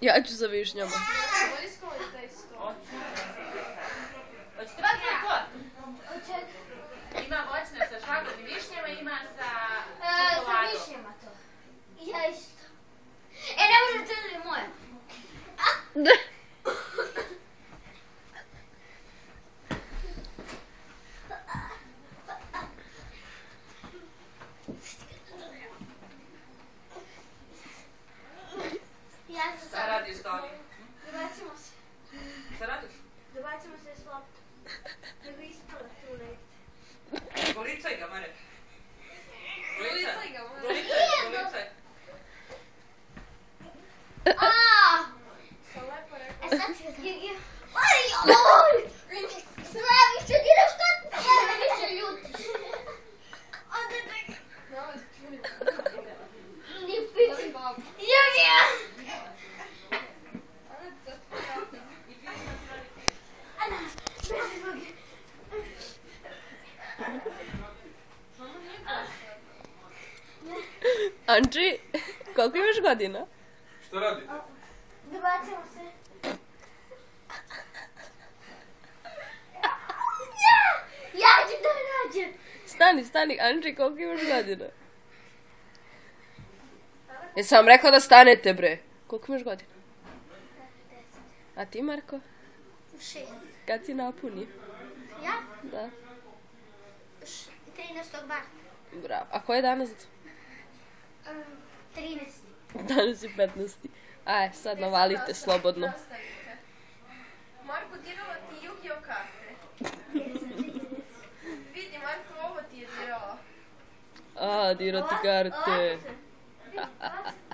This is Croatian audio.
Ja ću za višnjama. Hoćete vas na tortu? Ima voćne sa šlagom i višnjama, ima sa čokoladom. Sa višnjama to. Ja isto. Ne može to li moje. Šta radiš, Toni? Dobacimo se. Šta radiš? Dobacimo se s loptom. Da bi ispala tu negdje. Golicaj ga, Marek. Golicaj ga, Marek. Golicaj. Sam lepo rekao. Sad ću ga. Oj! Sve više gledaš što sve više ljutiš. Onda tak. Nije pići. Ja. Ana, beži zbog. Andri, koliko imaš godina? Što radite? Dobacimo se. Ja ću da nađem. Stani, Andri, koliko imaš godina? Jesam vam rekla da stanete, bre. Koliko imaš godina? A ti, Marko? 6. Kad si napuni? Ja? Da. 13. marta. Bravo. A ko je danas? 13. Danas je 15. Aj, sad navalite slobodno. Marko, dirala ti Yu-Gi-Oh karte. Vidi, Marko, ovo ti je dirala. A, dirati karte. Ovako se.